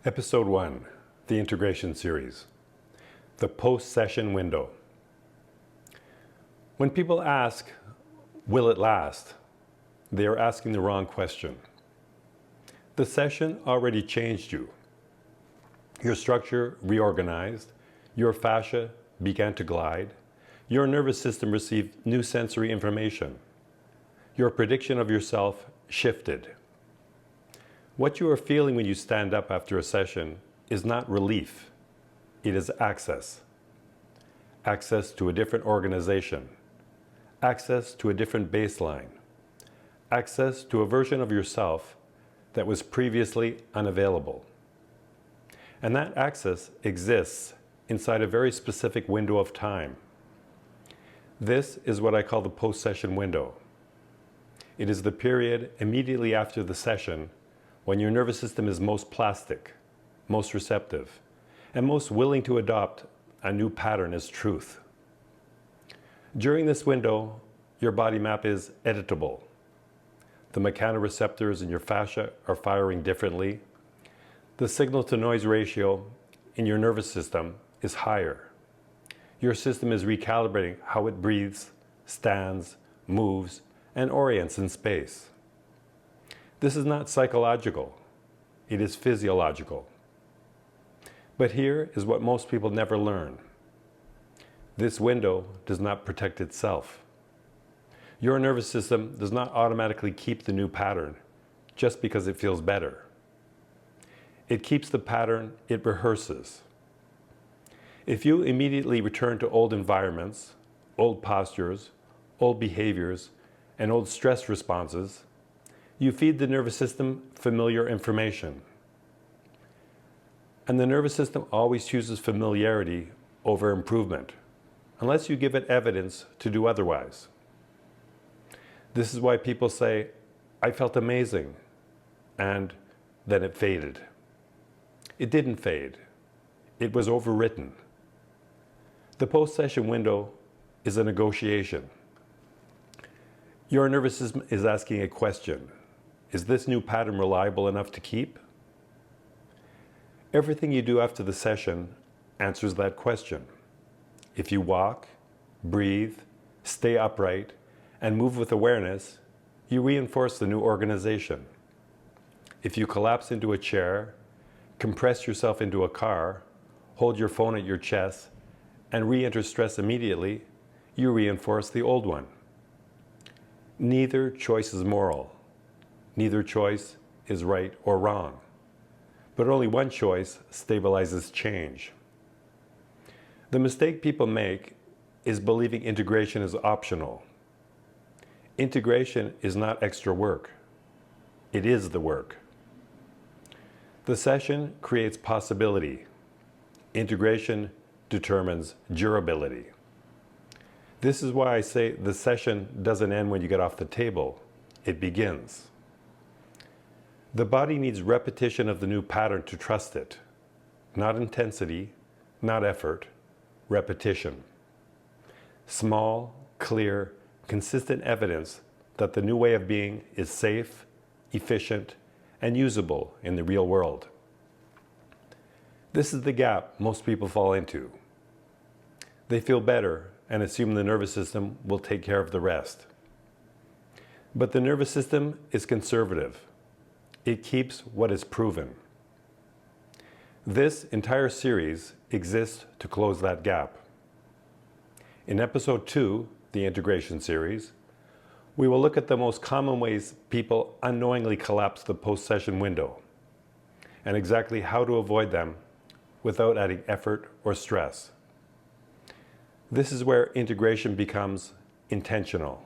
Episode 1, the Integration Series, the post-session window. When people ask, will it last? They are asking the wrong question. The session already changed you. Your structure reorganized, your fascia began to glide, your nervous system received new sensory information. Your prediction of yourself shifted. What you are feeling when you stand up after a session is not relief, it is access. Access to a different organization, access to a different baseline, access to a version of yourself that was previously unavailable. And that access exists inside a very specific window of time. This is what I call the post-session window. It is the period immediately after the session when your nervous system is most plastic, most receptive, and most willing to adopt a new pattern as truth. During this window, your body map is editable. The mechanoreceptors in your fascia are firing differently. The signal-to-noise ratio in your nervous system is higher. Your system is recalibrating how it breathes, stands, moves, and orients in space. This is not psychological, it is physiological. But here is what most people never learn. This window does not protect itself. Your nervous system does not automatically keep the new pattern just because it feels better. It keeps the pattern it rehearses. If you immediately return to old environments, old postures, old behaviors, and old stress responses, you feed the nervous system familiar information. And the nervous system always chooses familiarity over improvement, unless you give it evidence to do otherwise. This is why people say, I felt amazing, and then it faded. It didn't fade. It was overwritten. The post-session window is a negotiation. Your nervous system is asking a question. Is this new pattern reliable enough to keep? Everything you do after the session answers that question. If you walk, breathe, stay upright, and move with awareness, you reinforce the new organization. If you collapse into a chair, compress yourself into a car, hold your phone at your chest, and re-enter stress immediately, you reinforce the old one. Neither choice is moral. Neither choice is right or wrong. But only one choice stabilizes change. The mistake people make is believing integration is optional. Integration is not extra work. It is the work. The session creates possibility. Integration determines durability. This is why I say the session doesn't end when you get off the table. It begins. The body needs repetition of the new pattern to trust it. Not intensity, not effort, repetition. Small, clear, consistent evidence that the new way of being is safe, efficient, and usable in the real world. This is the gap most people fall into. They feel better and assume the nervous system will take care of the rest. But the nervous system is conservative. It keeps what is proven. This entire series exists to close that gap. In episode 2, the Integration Series, we will look at the most common ways people unknowingly collapse the post-session window and exactly how to avoid them without adding effort or stress. This is where integration becomes intentional.